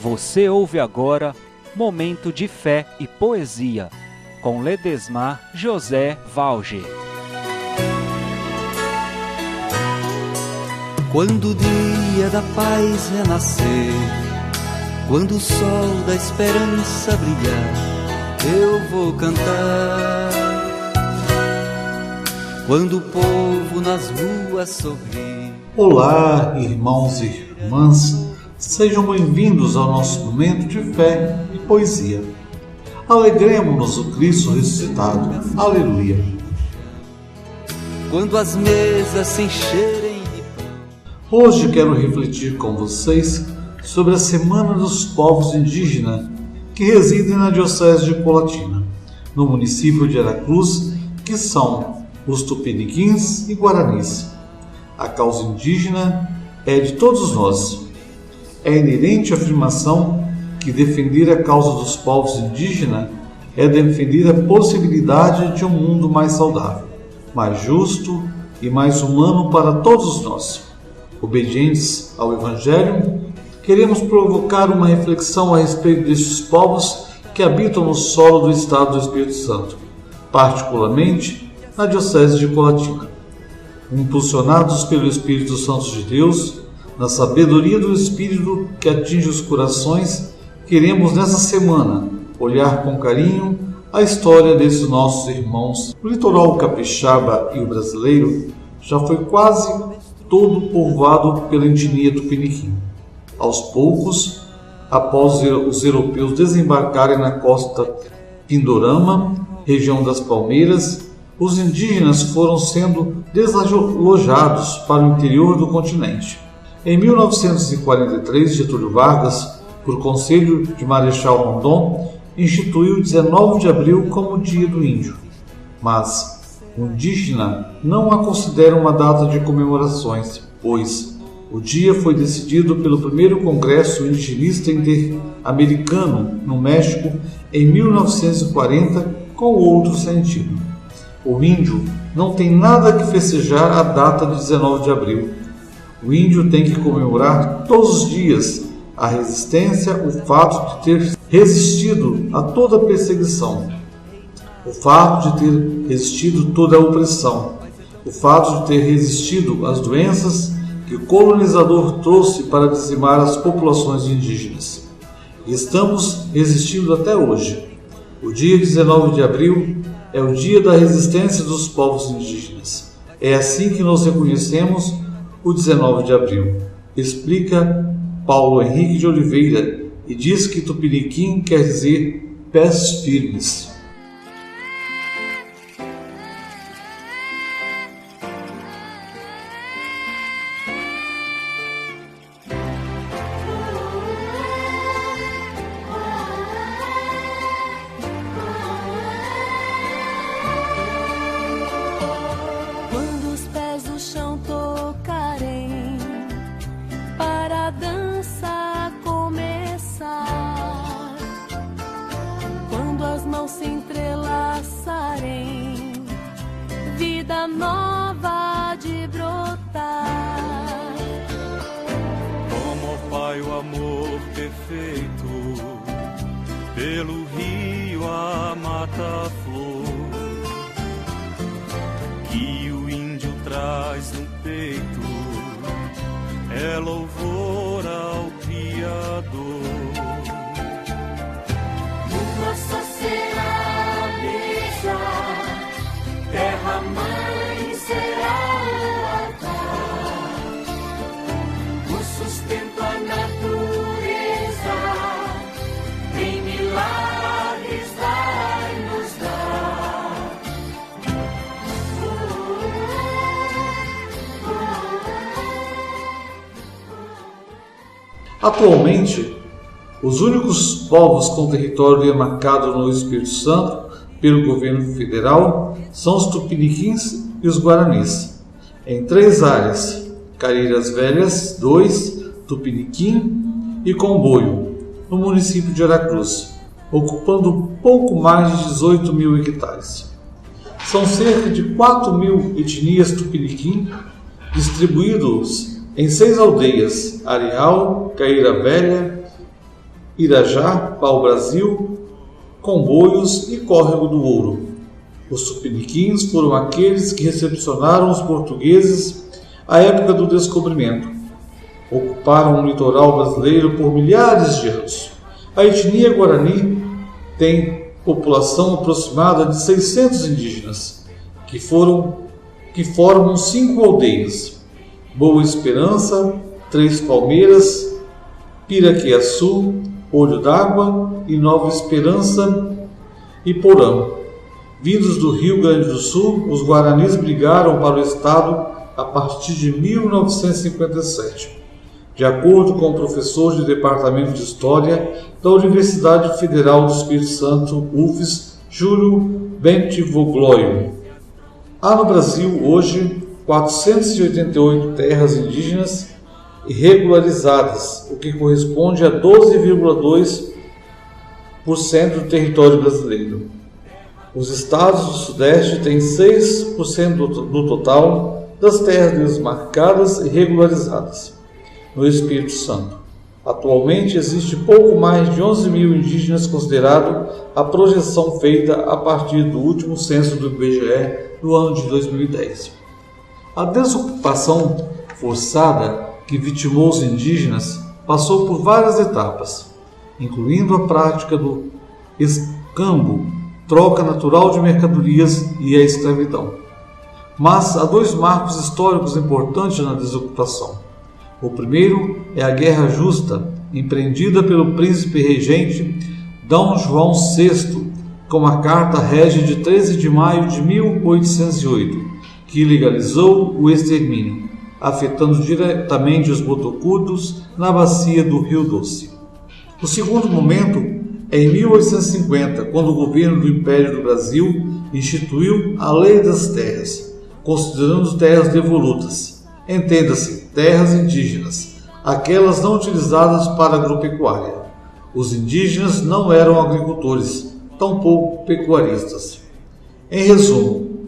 Você ouve agora Momento de Fé e Poesia, com Ledesmar José Valge. Quando o dia da paz renascer, quando o sol da esperança brilhar, eu vou cantar. Quando o povo nas ruas sorrir. Olá, irmãos e irmãs, sejam bem-vindos ao nosso momento de fé e poesia. Alegremo-nos no Cristo ressuscitado. Aleluia. Quando as mesas se encherem de pão. Hoje quero refletir com vocês sobre a Semana dos Povos Indígenas que residem na Diocese de Colatina, no município de Aracruz, que são os Tupiniquins e Guaranis. A causa indígena é de todos nós. É inerente à afirmação que defender a causa dos povos indígenas é defender a possibilidade de um mundo mais saudável, mais justo e mais humano para todos nós. Obedientes ao Evangelho, queremos provocar uma reflexão a respeito destes povos que habitam no solo do Estado do Espírito Santo, particularmente na Diocese de Colatina. Impulsionados pelo Espírito Santo de Deus, na sabedoria do Espírito que atinge os corações, queremos nessa semana olhar com carinho a história desses nossos irmãos. O litoral capixaba e o brasileiro já foi quase todo povoado pela etnia tupiniquim. Aos poucos, após os europeus desembarcarem na costa Pindorama, região das Palmeiras, os indígenas foram sendo desalojados para o interior do continente. Em 1943, Getúlio Vargas, por conselho de Marechal Rondon, instituiu 19 de abril como Dia do Índio. Mas o indígena não a considera uma data de comemorações, pois o dia foi decidido pelo primeiro Congresso Indigenista Interamericano no México em 1940 com outro sentido. O índio não tem nada que festejar a data de 19 de abril. O índio tem que comemorar todos os dias a resistência, o fato de ter resistido a toda perseguição, o fato de ter resistido toda a opressão, o fato de ter resistido às doenças que o colonizador trouxe para dizimar as populações indígenas. E estamos resistindo até hoje. O dia 19 de abril é o dia da resistência dos povos indígenas. É assim que nós reconhecemos o 19 de abril. Explica Paulo Henrique de Oliveira e diz que Tupiniquim quer dizer pés firmes. Se entrelaçarem, vida nova de brotar. Como, ó Pai, o amor perfeito, pelo rio a mata flor, que o índio traz no peito, é louvor ao Criador. Terra mãe será o altar, o sustento à natureza, em milagres vai nos dar. Atualmente, os únicos povos com território demarcado no Espírito Santo pelo governo federal são os Tupiniquins e os Guaranis, em 3 áreas: Careiras Velhas 2, Tupiniquim e Comboio, no município de Aracruz, ocupando pouco mais de 18 mil hectares. São cerca de 4 mil etnias Tupiniquim, distribuídos em 6 aldeias: Areal, Caíra Velha, Irajá, Pau-Brasil, Comboios e Córrego do Ouro. Os tupiniquins foram aqueles que recepcionaram os portugueses à época do descobrimento. Ocuparam o litoral brasileiro por milhares de anos. A etnia Guarani tem população aproximada de 600 indígenas, que formam 5 aldeias: Boa Esperança, Três Palmeiras, Piraquiaçu, Olho d'Água e Nova Esperança e Porã. Vindos do Rio Grande do Sul, os Guaranis migraram para o estado a partir de 1957. De acordo com o professor de Departamento de História da Universidade Federal do Espírito Santo, UFES, Júlio Bentivoglio. Há no Brasil hoje 488 terras indígenas regularizadas, o que corresponde a 12,2% do território brasileiro. Os estados do Sudeste têm 6% do total das terras desmarcadas e regularizadas. No Espírito Santo, atualmente existe pouco mais de 11 mil indígenas, considerado a projeção feita a partir do último censo do IBGE no ano de 2010. A desocupação forçada que vitimou os indígenas passou por várias etapas, incluindo a prática do escambo, troca natural de mercadorias, e a escravidão. Mas há 2 marcos históricos importantes na desocupação. O primeiro é a Guerra Justa, empreendida pelo príncipe regente D. João VI, com a Carta Régia de 13 de maio de 1808, que legalizou o extermínio, afetando diretamente os botocudos na bacia do Rio Doce. O segundo momento é em 1850, quando o governo do Império do Brasil instituiu a Lei das Terras, considerando terras devolutas. Entenda-se, terras indígenas, aquelas não utilizadas para agropecuária. Os indígenas não eram agricultores, tampouco pecuaristas. Em resumo,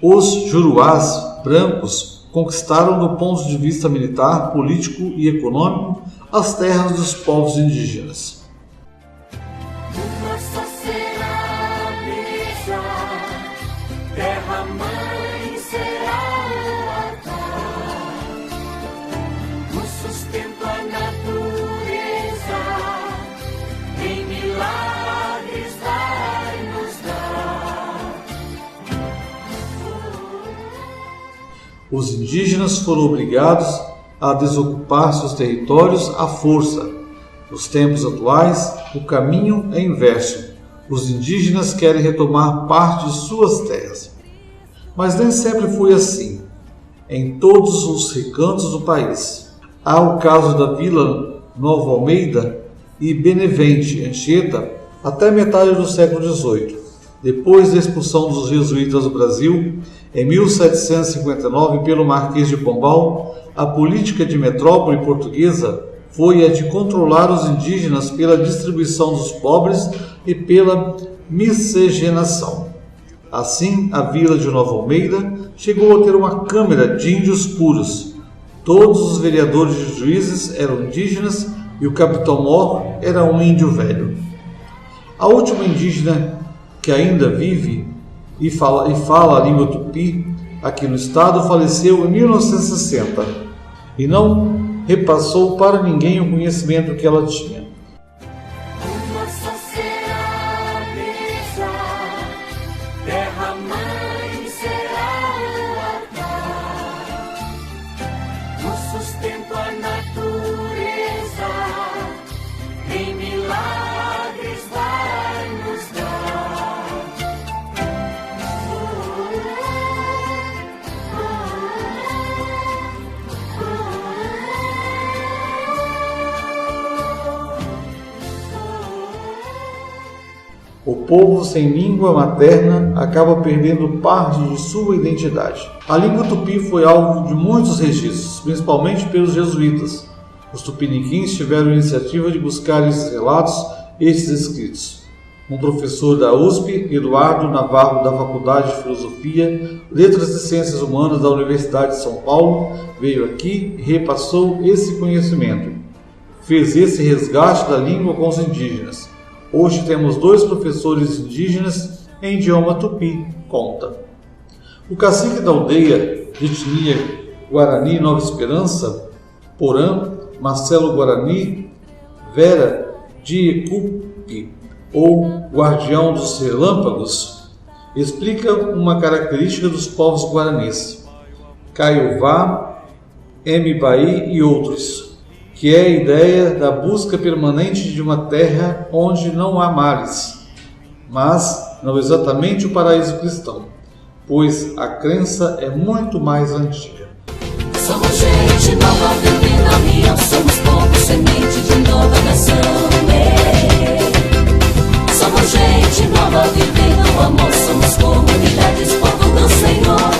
os juruás brancos conquistaram do ponto de vista militar, político e econômico as terras dos povos indígenas. Uma só será a beleza, terra-mãe será o altar, o sustento à natureza, em milagres vai nos dar. Os indígenas foram obrigados a desocupar seus territórios à força. Nos tempos atuais, o caminho é inverso. Os indígenas querem retomar parte de suas terras. Mas nem sempre foi assim, em todos os recantos do país. Há o caso da Vila Nova Almeida e Benevente, Anchieta, até metade do século XVIII. Depois da expulsão dos jesuítas do Brasil, em 1759, pelo Marquês de Pombal, a política de metrópole portuguesa foi a de controlar os indígenas pela distribuição dos pobres e pela miscigenação. Assim, a vila de Nova Almeida chegou a ter uma câmara de índios puros. Todos os vereadores e juízes eram indígenas e o capitão-mor era um índio velho. A última indígena que ainda vive e fala a língua tupi aqui no estado faleceu em 1960 e não repassou para ninguém o conhecimento que ela tinha. Uma só será a beleza, terra-mãe será o altar, o sustento à natureza, em milagres vai nos dar. O povo sem língua materna acaba perdendo parte de sua identidade. A língua tupi foi alvo de muitos registros, principalmente pelos jesuítas. Os tupiniquins tiveram a iniciativa de buscar esses relatos, esses escritos. Um professor da USP, Eduardo Navarro, da Faculdade de Filosofia, Letras e Ciências Humanas da Universidade de São Paulo, veio aqui e repassou esse conhecimento. fez esse resgate da língua com os indígenas. Hoje temos 2 professores indígenas em idioma tupi, conta. O cacique da aldeia de etnia Guarani Nova Esperança, Porã, Marcelo Guarani Vera de Ecupi, ou Guardião dos Relâmpagos, explica uma característica dos povos guaranis, Caiová, Mbaí e outros, que é a ideia da busca permanente de uma terra onde não há mares, mas não exatamente o paraíso cristão, pois a crença é muito mais antiga. Somos gente nova vivendo a união, somos povo semente de nova nação. Somos gente nova vivendo o amor, somos comunidades, povo do Senhor.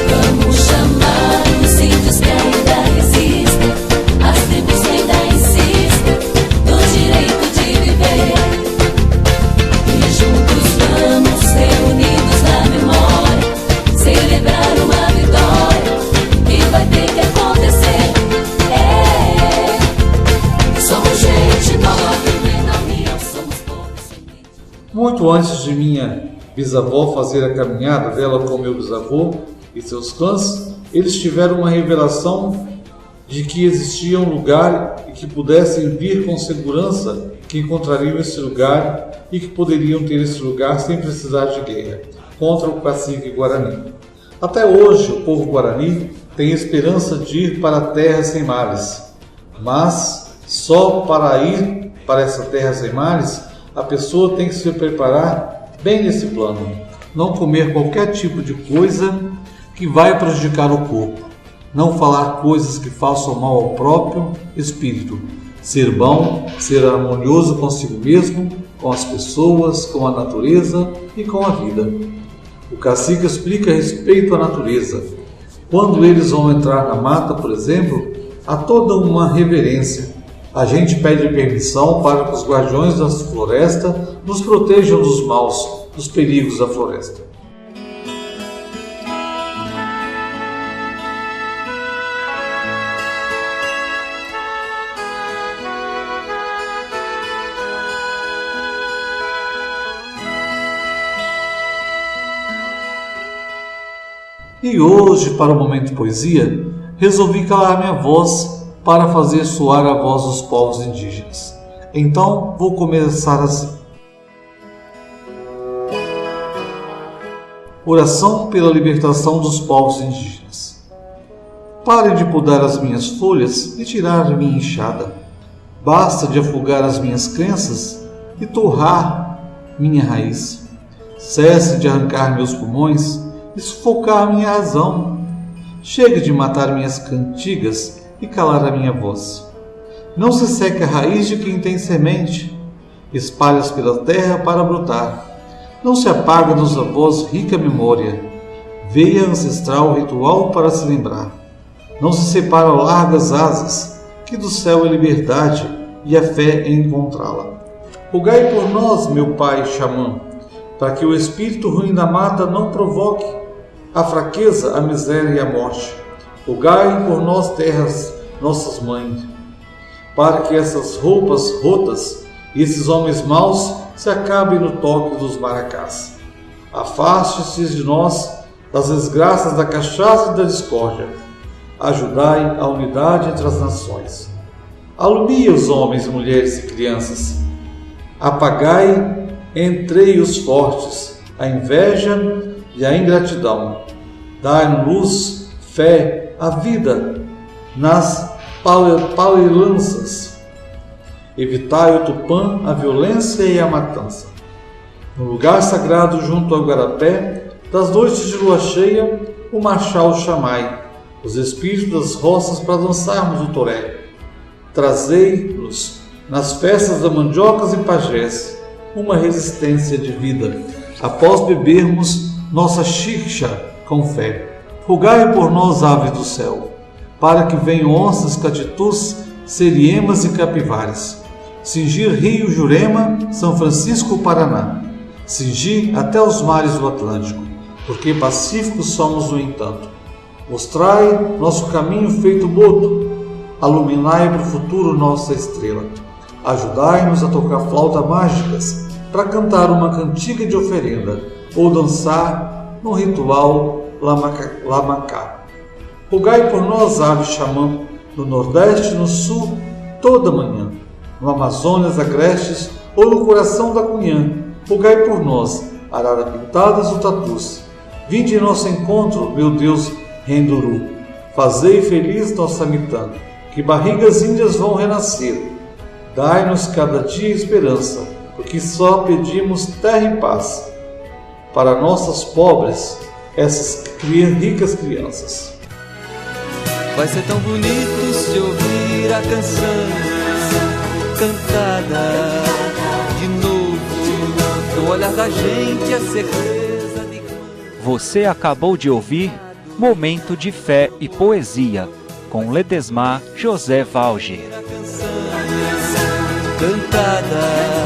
Vamos chamar os índios que ainda resistem, as tribos que ainda insistem no direito de viver. E juntos vamos reunidos na memória, celebrar uma vitória que vai ter que acontecer. Somos gente nova vivendo a união, somos povo semente. Muito antes de minha bisavó fazer a caminhada dela com meu bisavô e seus clãs, eles tiveram uma revelação de que existia um lugar e que pudessem vir com segurança, que encontrariam esse lugar e que poderiam ter esse lugar sem precisar de guerra contra o cacique Guarani. Até hoje o povo Guarani tem esperança de ir para a terra sem mares, mas só para ir para essa terra sem mares a pessoa tem que se preparar bem nesse plano, não comer qualquer tipo de coisa que vai prejudicar o corpo, não falar coisas que façam mal ao próprio espírito, ser bom, ser harmonioso consigo mesmo, com as pessoas, com a natureza e com a vida. O cacique explica a respeito à natureza. Quando eles vão entrar na mata, por exemplo, há toda uma reverência. A gente pede permissão para que os guardiões da floresta nos protejam dos maus, dos perigos da floresta. E hoje, para o Momento Poesia, resolvi calar minha voz para fazer soar a voz dos povos indígenas. Então, vou começar assim. Oração pela libertação dos povos indígenas. Pare de podar as minhas folhas e tirar minha enxada. Basta de afogar as minhas crenças e torrar minha raiz. Cesse de arrancar meus pulmões e sufocar minha razão. Chegue de matar minhas cantigas e calar a minha voz. Não se seque a raiz de quem tem semente, espalha-as pela terra para brotar. Não se apaga nos avós rica memória, veia ancestral ritual para se lembrar. Não se separam largas asas, que do céu é liberdade e a fé é encontrá-la. Rogai por nós, meu pai xamã, para que o espírito ruim da mata não provoque a fraqueza, a miséria e a morte. Rogai por nós, terras, nossas mães, para que essas roupas rotas e esses homens maus se acabem no toque dos maracás. Afaste-se de nós das desgraças da cachaça e da discórdia. Ajudai a unidade entre as nações. Alumia os homens, mulheres e crianças. Apagai entre os fortes a inveja e a ingratidão. Dai luz, fé, a vida nas palelanças. Evitai o Tupã, a violência e a matança. No lugar sagrado junto ao Igarapé, das noites de lua cheia, o marchal chamai, os espíritos das roças para dançarmos o toré. Trazei-nos, nas festas da mandiocas e pajés, uma resistência de vida, após bebermos nossa xixa com fé. Rogai por nós, aves do céu, para que venham onças, catitus, seriemas e capivares, cingir Rio Jurema, São Francisco, Paraná, cingir até os mares do Atlântico, porque pacíficos somos no entanto. Mostrai nosso caminho feito boto, Iluminai para o futuro nossa estrela. Ajudai-nos a tocar flautas mágicas para cantar uma cantiga de oferenda ou dançar no ritual lamacá. Rogai por nós, ave xamã, no Nordeste e no Sul, toda manhã, no Amazonas agrestes ou no coração da Cunhã. Rogai por nós, arara pintadas ou tatus. Vinde em nosso encontro, meu Deus Renduru. Fazei feliz nossa mitã, que barrigas índias vão renascer. Dai-nos cada dia esperança, porque só pedimos terra e paz para nossas pobres, essas ricas crianças. Vai ser tão bonito se ouvir a canção cantada de novo, no olhar da gente a certeza de... Você acabou de ouvir Momento de Fé e Poesia, com Ledesmar José Valger. Cantada